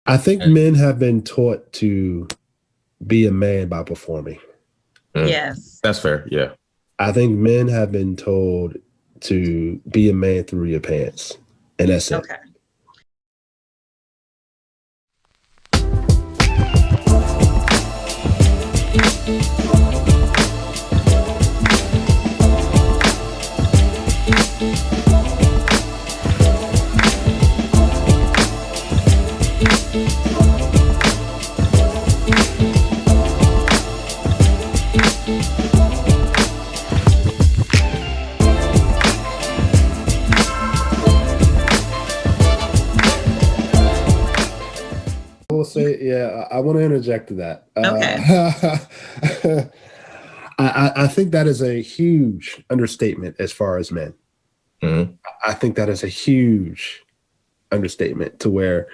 I think men have been taught to be a man by performing. Yes. That's fair. Yeah. I think men have been told to be a man through your pants. And that's it. Okay. I will say, yeah, I want to interject to that. Okay. I think that is a huge understatement as far as men. Mm-hmm. I think that is a huge understatement to where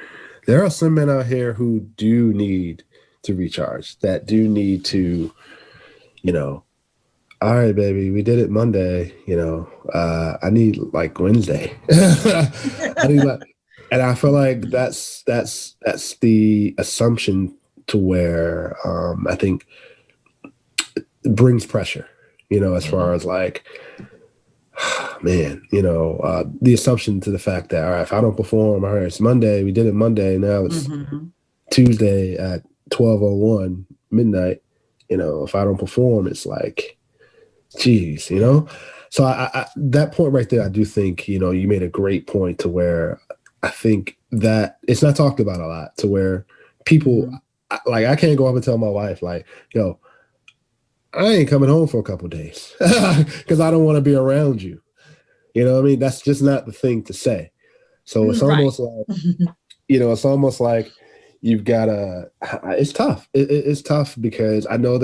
there are some men out here who do need to recharge, that do need to, all right, baby, we did it Monday, I need like Wednesday. I need like, and I feel like that's the assumption to where I think it brings pressure, as far as like, man, the assumption to the fact that, all right, if I don't perform, all right, it's Monday, we did it Monday, now it's Tuesday at 12:01 midnight, if I don't perform, it's like, geez, So I that point right there, I do think, you made a great point to where I think that it's not talked about a lot, to where people, I can't go up and tell my wife, like, yo, I ain't coming home for a couple of days because I don't want to be around you. You know what I mean? That's just not the thing to say. So it's almost like, it's almost like you've got to, it's tough. It's tough because I know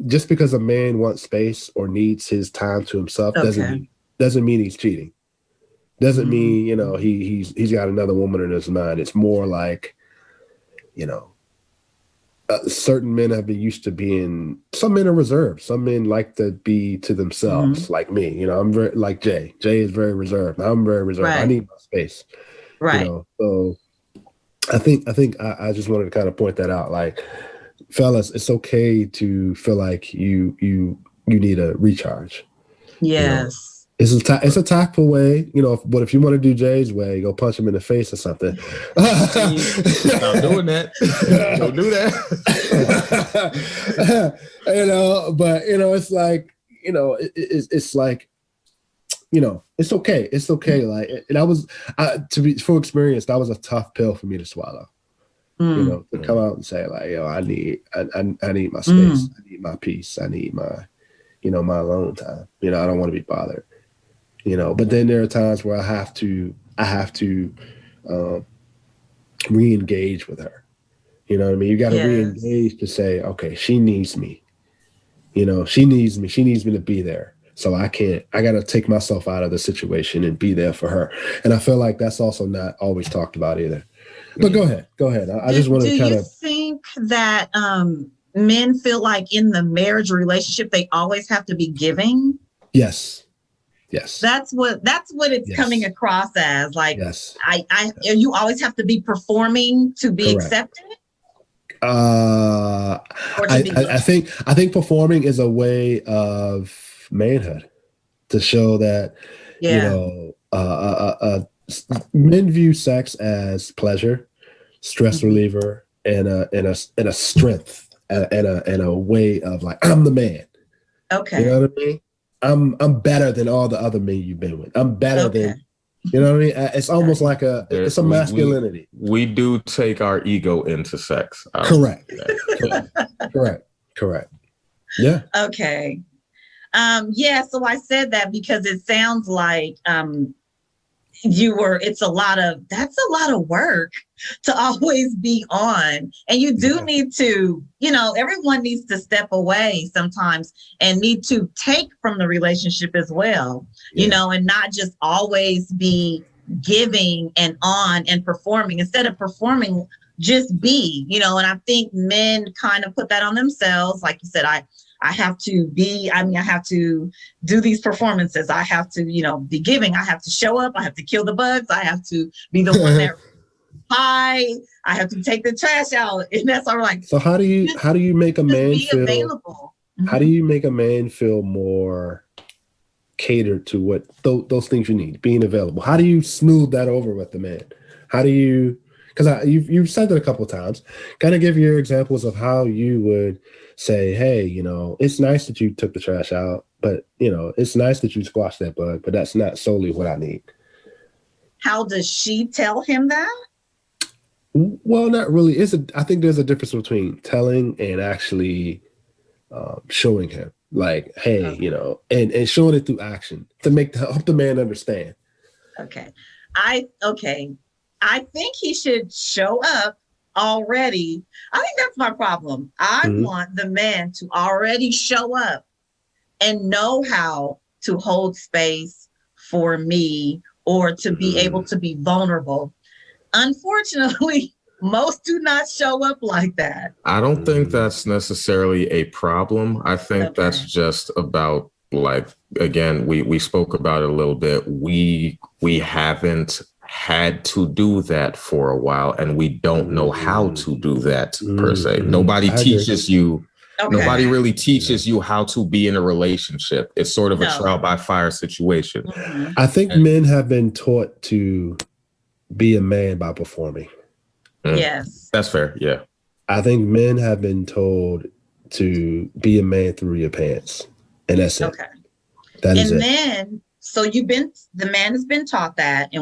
just because a man wants space or needs his time to himself doesn't mean he's cheating. Doesn't mean, he's got another woman in his mind. It's more like, certain men have been used to being, some men are reserved. Some men like to be to themselves, like me. I'm very like Jay. Jay is very reserved. I'm very reserved. Right. I need my space. Right. So I think I just wanted to kind of point that out. Like, fellas, it's okay to feel like you need a recharge. Yes. It's a tactful way, but if you want to do Jay's way, go punch him in the face or something. Stop doing that. Don't do that. But it's like, it's like, it's okay. It's okay. Like, and to be full experience, that was a tough pill for me to swallow. To come out and say like, yo, I need my space. I need my peace. I need my, my alone time. I don't want to be bothered. But then there are times where I have to re-engage with her. You know what I mean? You got to re-engage to say, okay, she needs me. She needs me. She needs me to be there. So I got to take myself out of the situation and be there for her. And I feel like that's also not always talked about either. But go ahead. I just want to kind of. Do you think that men feel like in the marriage relationship, they always have to be giving? Yes. That's what it's coming across as. Like, yes. You always have to be performing to be accepted. I think performing is a way of manhood to show that men view sex as pleasure, stress reliever, and a strength and a way of like, I'm the man. Okay. You know what I mean? I'm better than all the other men you've been with. I'm better than, you know what I mean? It's almost like it's a masculinity. We do take our ego into sex. Correct. Yeah. Okay. So I said that because it sounds like that's a lot of work to always be on. And you do need to, everyone needs to step away sometimes and need to take from the relationship as well, and not just always be giving and on and performing. Instead of performing, just be, and I think men kind of put that on themselves. Like you said, I have to do these performances. I have to, be giving. I have to show up. I have to kill the bugs. I have to be the one that hi. I have to take the trash out. And that's all right. So how do you make a man feel available? How do you make a man feel more catered to what those things you need, being available? How do you smooth that over with the man? How do you, because you've said it a couple of times, kind of give your examples of how you would say, hey, it's nice that you took the trash out, but it's nice that you squashed that bug, but that's not solely what I need. How does she tell him that? Well, not really. I think there's a difference between telling and actually showing him, like, hey, Okay. and showing it through action to help the man understand. Okay. I think he should show up already. I think that's my problem. I want the man to already show up and know how to hold space for me or to be able to be vulnerable. Unfortunately, most do not show up like that. I don't think that's necessarily a problem. I think that's just about, like, again, we spoke about it a little bit. We haven't had to do that for a while, and we don't know how to do that per se. Nobody teaches you. Okay. Nobody really teaches you how to be in a relationship. It's sort of a trial by fire situation. Mm-hmm. I think men have been taught to be a man by performing. Yes. That's fair. Yeah. I think men have been told to be a man through your pants. And that's it. Okay. That is it. And then, so the man has been taught that.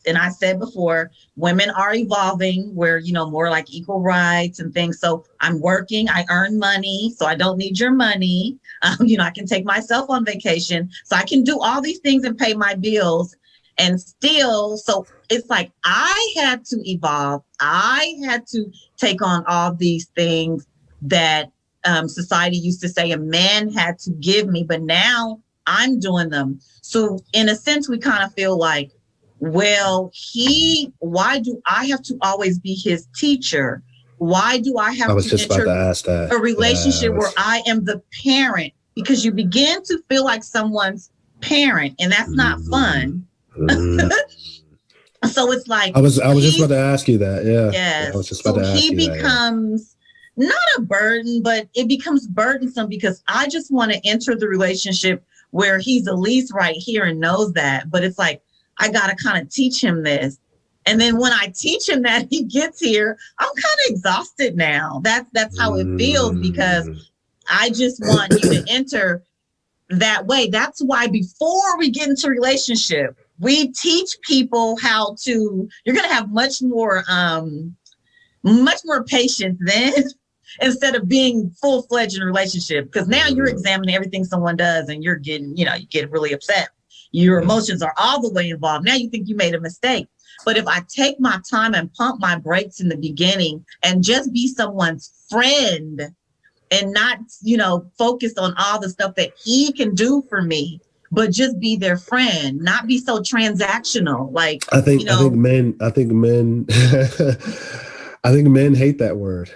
And I said before, women are evolving where, more like equal rights and things. So I'm working, I earn money, so I don't need your money. I can take myself on vacation. So I can do all these things and pay my bills. And still, so it's like I had to evolve. I had to take on all these things that society used to say a man had to give me, but now I'm doing them. So in a sense, we kind of feel like, well, why do I have to always be his teacher? Why do I have to enter a relationship where I am the parent? Because you begin to feel like someone's parent, and that's not fun. So it's like I was just about to ask you that. Yeah. Yes. I was just about to ask you that. He becomes not a burden, but it becomes burdensome because I just want to enter the relationship where he's at least right here and knows that. But it's like, I got to kind of teach him this. And then when I teach him that, he gets here, I'm kind of exhausted now. That's how it feels because I just want you to enter that way. That's why before we get into a relationship, we teach people how to, you're going to have much more patience then instead of being full-fledged in a relationship. Because now you're examining everything someone does and you're getting, you get really upset. Your emotions are all the way involved. Now you think you made a mistake. But if I take my time and pump my brakes in the beginning and just be someone's friend and not, focus on all the stuff that he can do for me, but just be their friend, not be so transactional. Like, I think men hate that word.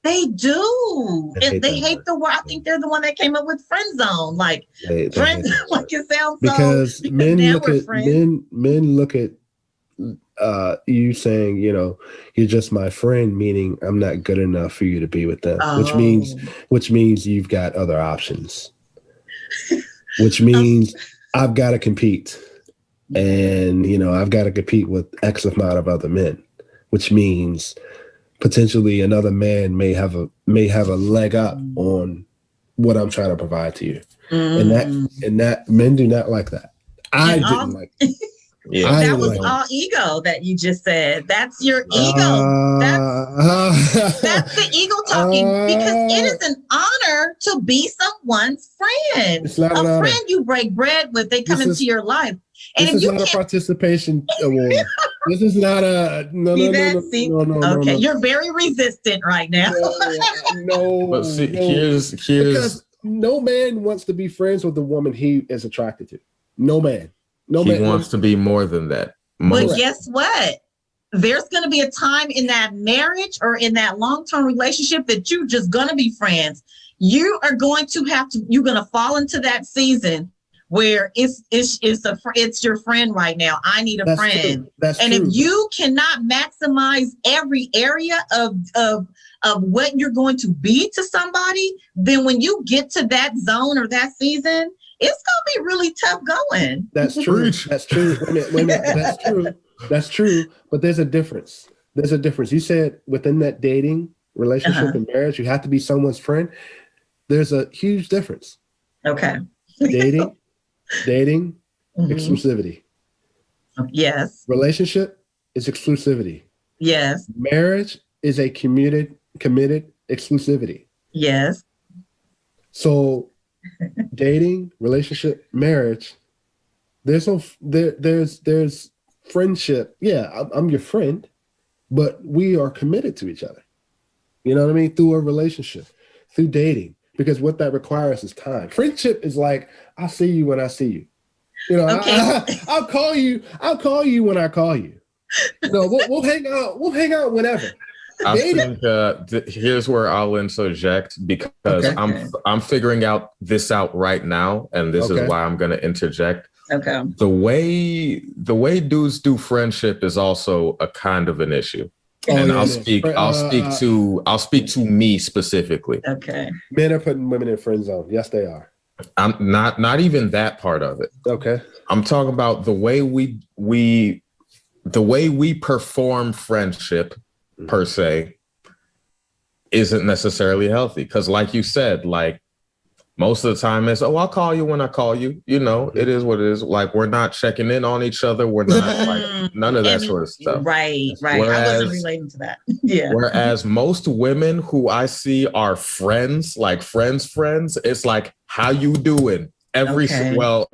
They do. They hate the word. I think they're the one that came up with friend zone. Like friend, like it sounds because so. Men look at you saying, you're just my friend, meaning I'm not good enough for you to be with them, which means you've got other options, which means I've got to compete, and I've got to compete with X amount of other men, which means potentially another man may have a leg up on what I'm trying to provide to you. And that men do not like that. I didn't like it. Yeah. That was all ego that you just said. That's your ego. That's the ego talking because it is an honor to be someone's friend. It's not a friend you break bread with. They come into your life. And this is not a participation award. This is not a no. Okay, you're very resistant right now. No, but see, here's because no man wants to be friends with the woman he is attracted to. No man. He wants to be more than that. But guess what? There's going to be a time in that marriage or in that long-term relationship that you're just going to be friends. You are going to you're going to fall into that season where it's your friend right now. I need a friend. True. That's and true. if you cannot maximize every area of what you're going to be to somebody, then when you get to that zone or that season, it's gonna be really tough going. That's true. That's true. Wait a minute. That's true. That's true. But there's a difference. There's a difference. You said within that dating relationship and marriage, you have to be someone's friend. There's a huge difference. Okay. Dating, exclusivity. Yes. Relationship is exclusivity. Yes. Marriage is a committed exclusivity. Yes. So dating, relationship, marriage, there's friendship. Yeah, I'm your friend, but we are committed to each other. You know what I mean? Through a relationship, through dating, because what that requires is time. Friendship is like, I'll see you when I see you. You know, okay. I'll call you when I call you. You know, we'll hang out. We'll hang out whenever. I think here's where I'll interject, because I'm figuring this out right now, and this is why I'm going to interject. Okay. The way dudes do friendship is also a kind of an issue. And I'll speak to me specifically. Okay. Men are putting women in friend zone. Yes, they are. I'm not even that part of it. Okay. I'm talking about the way we perform friendship per se isn't necessarily healthy. Because like you said, like most of the time it's, I'll call you when I call you. You know, it is what it is. Like, we're not checking in on each other. We're not like none of that sort of stuff. Right. I wasn't relating to that. Yeah. Whereas most women who I see are friends, like friends, it's like, how you doing? Well,